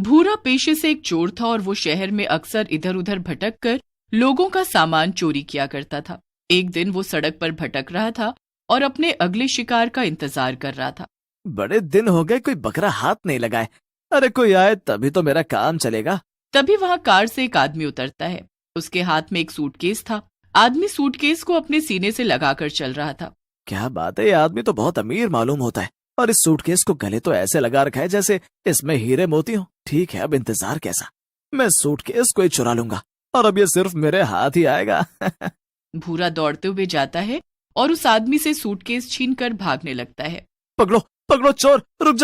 भूरा पेशे से एक चोर था और वो शहर में अक्सर इधर उधर भटक कर लोगों का सामान चोरी किया करता था। एक दिन वो सड़क पर भटक रहा था और अपने अगले शिकार का इंतजार कर रहा था। बड़े दिन हो गए कोई बकरा हाथ नहीं लगाए। अरे कोई आए तभी तो मेरा काम चलेगा। तभी वहां कार से एक आदमी उतरता है। उसके हाथ में एक सूटकेस था। आदमी सूटकेस को अपने सीने से लगाकर चल रहा था। क्या बात है, ये आदमी तो बहुत अमीर मालूम होता है और इस सूटकेस को गले तो ऐसे लगा रखा है जैसे इसमें हीरे मोती हो। ठीक है, अब इंतजार कैसा, मैं सूटकेस को ही चुरा लूंगा और अब ये सिर्फ मेरे हाथ ही आएगा। भूरा दौड़ते हुए जाता है और उस आदमी से सूटकेस छीनकर भागने लगता है। पकड़ो पकड़ो चोर, रुक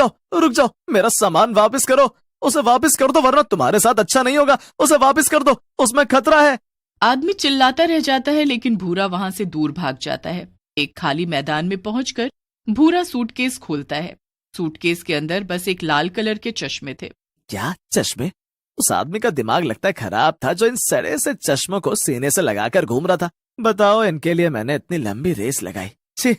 जाओ, मेरा सामान वापस करो, उसे वापस कर दो वरना तुम्हारे साथ अच्छा नहीं होगा। उसे वापस कर दो, उसमें खतरा है। आदमी चिल्लाता रह जाता है लेकिन भूरा वहां से दूर भाग जाता है। एक खाली मैदान में पहुंचकर भूरा सूटकेस खोलता है। सूटकेस के अंदर बस एक लाल कलर के चश्मे थे। क्या चश्मे? उस आदमी का दिमाग लगता है खराब था जो इन सड़े से चश्मों को सीने से लगाकर घूम रहा था। बताओ, इनके लिए मैंने इतनी लंबी रेस लगाई, छी।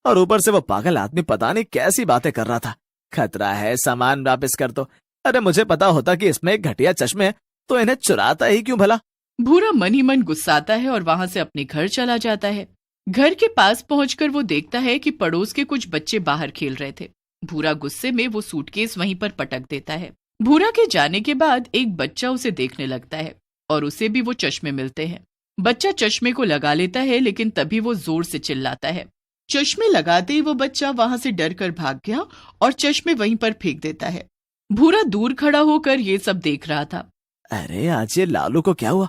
और ऊपर से वो पागल आदमी पता नहीं कैसी बातें कर रहा था। खतरा है, सामान वापस कर दो। अरे मुझे पता होता कि इसमें एक घटिया चश्मे है तो इन्हें चुराता ही क्यों भला। भूरा मन ही मन गुस्साता है और वहां से अपने घर चला जाता है। घर के पास पहुंचकर वो देखता है कि पड़ोस के कुछ बच्चे बाहर खेल रहे थे। भूरा गुस्से में वो सूटकेस वहीं पर पटक देता है। भूरा के जाने के बाद एक बच्चा उसे देखने लगता है और उसे भी वो चश्मे मिलते हैं। बच्चा चश्मे को लगा लेता है लेकिन तभी वो जोर से चिल्लाता है। चश्मे लगाते ही वो बच्चा वहां से डर कर भाग गया और चश्मे वहीं पर फेंक देता है। भूरा दूर खड़ा होकर ये सब देख रहा था। अरे आज ये लालू को क्या हुआ?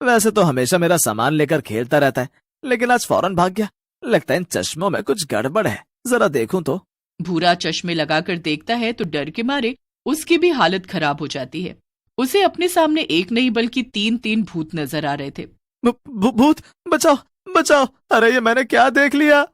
वैसे तो हमेशा मेरा सामान लेकर खेलता रहता है लेकिन आज फौरन भाग गया। लगता है इन चश्मों में कुछ गड़बड़ है, जरा देखूं तो। भूरा चश्मे लगाकर देखता है तो डर के मारे उसकी भी हालत खराब हो जाती है। उसे अपने सामने एक नहीं बल्कि तीन भूत नजर आ रहे थे। भूत, बचाओ बचाओ, अरे ये मैंने क्या देख लिया।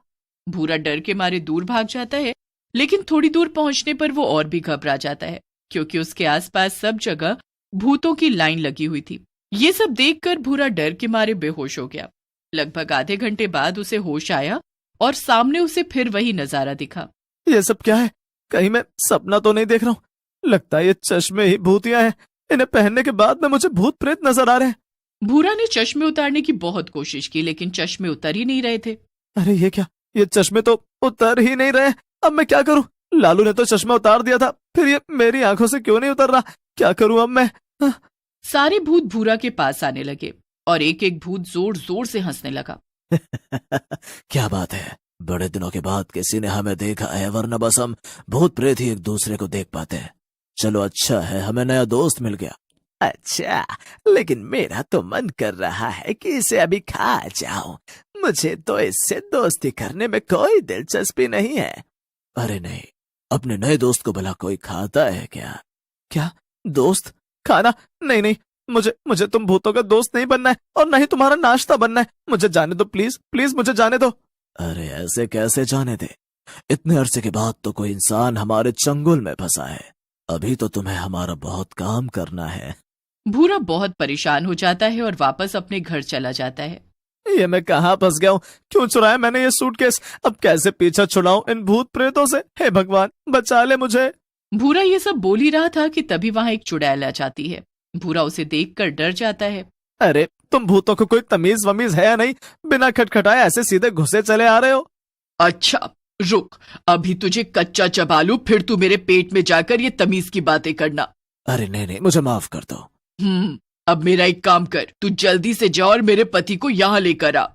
भूरा डर के मारे दूर भाग जाता है लेकिन थोड़ी दूर पहुंचने पर वो और भी घबरा जाता है क्योंकि उसके आसपास सब जगह भूतों की लाइन लगी हुई थी। ये सब देखकर भूरा डर के मारे बेहोश हो गया। लगभग आधे घंटे बाद उसे होश आया और सामने उसे फिर वही नजारा दिखा। ये सब क्या है? कहीं मैं सपना तो नहीं देख रहा हूँ? लगता है ये चश्मे ही भूतियां हैं। इन्हें पहनने के बाद में मुझे भूत प्रेत नजर आ रहे हैं। भूरा ने चश्मे उतारने की बहुत कोशिश की लेकिन चश्मे उतर ही नहीं रहे थे। अरे ये क्या, ये चश्मे तो उतर ही नहीं रहे। अब मैं क्या करूं? लालू ने तो चश्मा उतार दिया था, फिर ये मेरी आंखों से क्यों नहीं उतर रहा? क्या करूं अब मैं? सारे भूत भूरा के पास आने लगे और एक एक भूत जोर जोर से हंसने लगा। क्या बात है, बड़े दिनों के बाद किसी ने हमें देखा है, वरना बस हम भूत प्रेत ही एक दूसरे को देख पाते हैं। चलो अच्छा है, हमें नया दोस्त मिल गया। अच्छा, लेकिन मेरा तो मन कर रहा है कि इसे अभी खा जाऊं। मुझे तो इससे दोस्ती करने में कोई दिलचस्पी नहीं है। अरे नहीं, अपने नए दोस्त को भला कोई खाता है क्या? क्या दोस्त खाना? नहीं नहीं, मुझे तुम भूतों का दोस्त नहीं बनना है और नहीं तुम्हारा नाश्ता बनना है। मुझे जाने दो, प्लीज प्लीज मुझे जाने दो। अरे ऐसे कैसे जाने दे? इतने अरसे के बाद तो कोई इंसान हमारे चंगुल में फंसा है। अभी तो तुम्हें हमारा बहुत काम करना है। भूरा बहुत परेशान हो जाता है और वापस अपने घर चला जाता है। ये मैं कहाँ फंस गया हूँ? क्यों चुराया मैंने ये सूटकेस? अब कैसे पीछा छुड़ाऊं इन भूत प्रेतों से? हे भगवान, बचा ले मुझे। भूरा ये सब बोल ही रहा था कि तभी वहां एक चुड़ैल आ जाती है। भूरा उसे देखकर डर जाता है। अरे तुम भूतों को कोई तमीज वमीज है या नहीं? बिना खटखटाए ऐसे सीधे घुसे चले आ रहे हो। अच्छा रुक, अभी तुझे कच्चा चबा लूं, फिर तू मेरे पेट में जाकर ये तमीज की बातें करना। अरे नहीं नहीं, मुझे माफ कर दो। अब मेरा एक काम कर, तू जल्दी से जा और मेरे पति को यहाँ लेकर आ।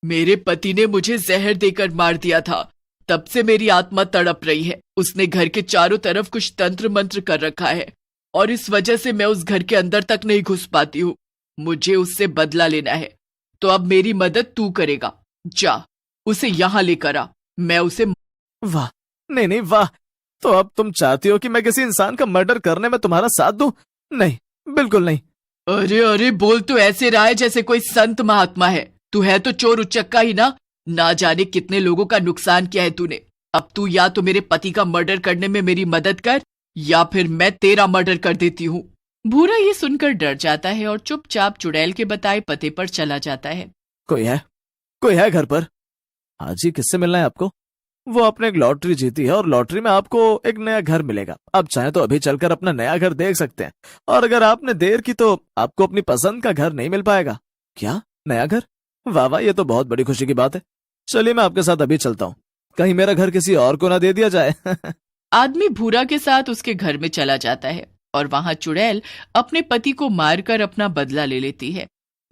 मेरे पति ने मुझे जहर देकर मार दिया था, तब से मेरी आत्मा तड़प रही है। उसने घर के चारों तरफ कुछ तंत्र मंत्र कर रखा है और इस वजह से मैं उस घर के अंदर तक नहीं घुस पाती हूँ। मुझे उससे बदला लेना है, तो अब मेरी मदद तू करेगा। जा, उसे यहाँ लेकर आ, मैं उसे। वाह, नहीं नहीं वाह। तो अब तुम चाहती हो कि मैं किसी इंसान का मर्डर करने में तुम्हारा साथ दूं? नहीं, बिल्कुल नहीं। अरे अरे, बोल तो ऐसे रहा है जैसे कोई संत महात्मा है। तू है तो चोर उचक्का ही ना जाने कितने लोगों का नुकसान किया है तूने। अब तू या तो मेरे पति का मर्डर करने में मेरी मदद कर या फिर मैं तेरा मर्डर कर देती हूँ। भूरा ये सुनकर डर जाता है और चुपचाप चुड़ैल के बताए पते पर चला जाता है। कोई है घर पर? हाँ जी, किससे मिलना है आपको? वो आपने एक लॉटरी जीती है और लॉटरी में आपको एक नया घर मिलेगा। आप चाहें तो अभी चलकर अपना नया घर देख सकते हैं, और अगर आपने देर की तो आपको अपनी पसंद का घर नहीं मिल पाएगा। क्या, नया घर? वाह वाह, ये तो बहुत बड़ी खुशी की बात है। चलिए मैं आपके साथ अभी चलता हूँ, कहीं मेरा घर किसी और को ना दे दिया जाए। आदमी भूरा के साथ उसके घर में चला जाता है और वहां चुड़ैल अपने पति को मारकर अपना बदला ले लेती है।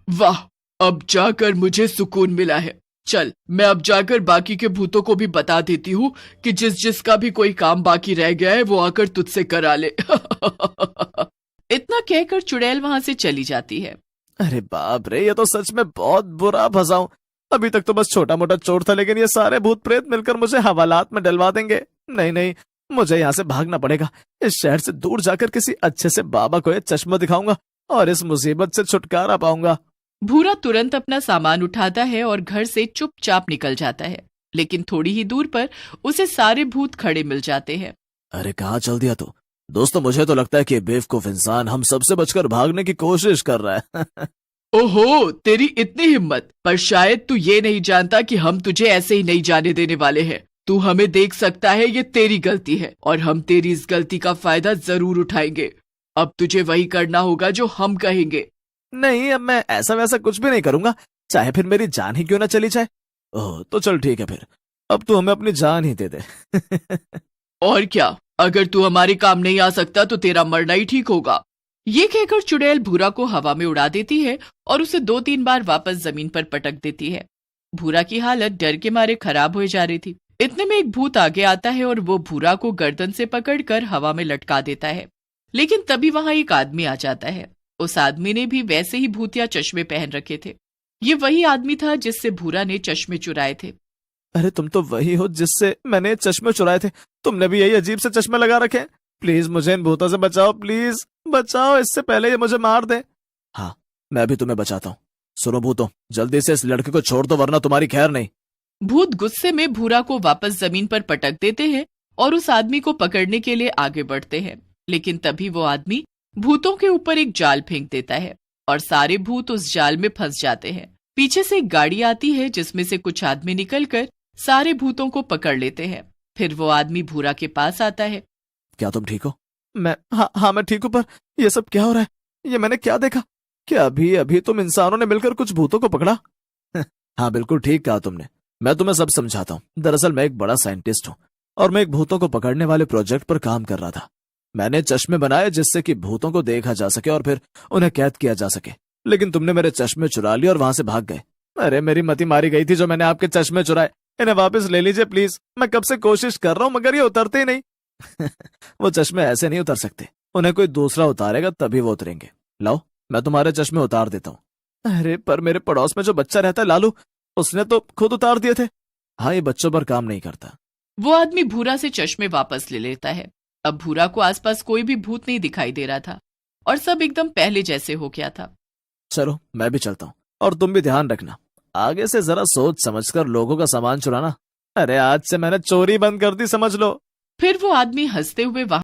वाह, अब जाकर मुझे सुकून मिला है। चल, मैं अब जाकर बाकी के भूतों को भी बता देती हूँ कि जिसका भी कोई काम बाकी रह गया है वो आकर तुझसे करा ले। इतना कहकर चुड़ैल वहां से चली जाती है। अरे बाप रे, ये तो सच में बहुत बुरा फंसा हूं। अभी तक तो बस छोटा मोटा चोर था, लेकिन ये सारे भूत प्रेत मिलकर मुझे हवालात में डलवा देंगे। नहीं नहीं, मुझे यहाँ से भागना पड़ेगा। इस शहर से दूर जाकर किसी अच्छे से बाबा को ये चश्मा दिखाऊंगा और इस मुसीबत से छुटकारा पाऊंगा। भूरा तुरंत अपना सामान उठाता है और घर से चुपचाप निकल जाता है, लेकिन थोड़ी ही दूर पर उसे सारे भूत खड़े मिल जाते हैं। अरे कहाँ चल दिया तू? दोस्तों, मुझे तो लगता है कि ये बेवकूफ इंसान हम सबसे बचकर भागने की कोशिश कर रहा है। ओहो, तेरी इतनी हिम्मत! पर शायद तू ये नहीं जानता कि हम तुझे ऐसे ही नहीं जाने देने वाले हैं। तू हमें देख सकता है, ये तेरी गलती है और हम तेरी इस गलती का फायदा जरूर उठाएंगे। अब तुझे वही करना होगा जो हम कहेंगे। नहीं, अब मैं ऐसा वैसा कुछ भी नहीं करूंगा, चाहे फिर मेरी जान ही क्यों ना चली जाए। ओह, तो चल ठीक है फिर, अब तू हमें अपनी जान ही दे दे। और क्या, अगर तू हमारे काम नहीं आ सकता तो तेरा मरना ही ठीक होगा। ये कहकर चुड़ैल भूरा को हवा में उड़ा देती है और उसे 2-3 बार वापस जमीन पर पटक देती है। भूरा की हालत डर के मारे खराब हो जा रही थी। इतने में एक भूत आगे आता है और वो भूरा को गर्दन से पकड़कर हवा में लटका देता है। लेकिन तभी वहां एक आदमी आ जाता है। उस आदमी ने भी वैसे ही भूतिया चश्मे पहन रखे थे। ये वही आदमी था जिससे भूरा ने चश्मे चुराए थे। अरे तुम तो वही हो जिससे मैंने चश्मे चुराए थे। तुमने भी यही अजीब से चश्मे लगा रखे हैं। प्लीज मुझे इन भूतों से बचाओ, प्लीज बचाओ, इससे पहले ये मुझे मार दे। हाँ, मैं भी तुम्हें बचाता हूँ। सुनो भूतों, जल्दी से इस लड़के को छोड़ दो वरना तुम्हारी खैर नहीं। भूत गुस्से में भूरा को वापस जमीन पर पटक देते हैं और उस आदमी को पकड़ने के लिए आगे बढ़ते हैं। लेकिन तभी वो आदमी भूतों के ऊपर एक जाल फेंक देता है और सारे भूत उस जाल में फंस जाते हैं। पीछे से एक गाड़ी आती है जिसमें से कुछ आदमी निकलकर सारे भूतों को पकड़ लेते हैं। फिर वो आदमी भूरा के पास आता है। क्या तुम ठीक हो? हाँ मैं ठीक हूँ, पर ये सब क्या हो रहा है? ये मैंने क्या देखा? क्या अभी अभी तुम इंसानों ने मिलकर कुछ भूतों को पकड़ा? हाँ बिल्कुल ठीक कहा तुमने। मैं तुम्हें सब समझाता हूँ। दरअसल मैं एक बड़ा साइंटिस्ट हूँ और मैं एक भूतों को पकड़ने वाले प्रोजेक्ट पर काम कर रहा था। मैंने चश्मे बनाए जिससे कि भूतों को देखा जा सके और फिर उन्हें कैद किया जा सके, लेकिन तुमने मेरे चश्मे चुरा लिए और वहां से भाग गए। अरे मेरी मति मारी गई थी जो मैंने आपके चश्मे चुराए। इन्हें वापस ले लीजिए प्लीज। मैं कब से कोशिश कर रहा हूँ मगर ये उतरते ही नहीं। वो चश्मे ऐसे नहीं उतर सकते, उन्हें कोई दूसरा उतारेगा तभी वो उतरेंगे। लाओ, मैं तुम्हारे चश्मे उतार देता हूँ। अरे पर मेरे पड़ोस में जो बच्चा रहता है लालू, उसने तो खुद उतार दिए थे। हाँ, ये बच्चों पर काम नहीं करता। वो आदमी भूरा से चश्मे वापस ले लेता है। अब भूरा को आसपास कोई भी भूत नहीं दिखाई दे रहा था और सब एकदम पहले जैसे हो गया था। चलो मैं भी चलता हूँ और तुम भी ध्यान रखना, आगे से जरा सोच समझकर लोगों का सामान चुराना। अरे आज से मैंने चोरी बंद कर दी, समझ लो। फिर वो आदमी हंसते हुए वहां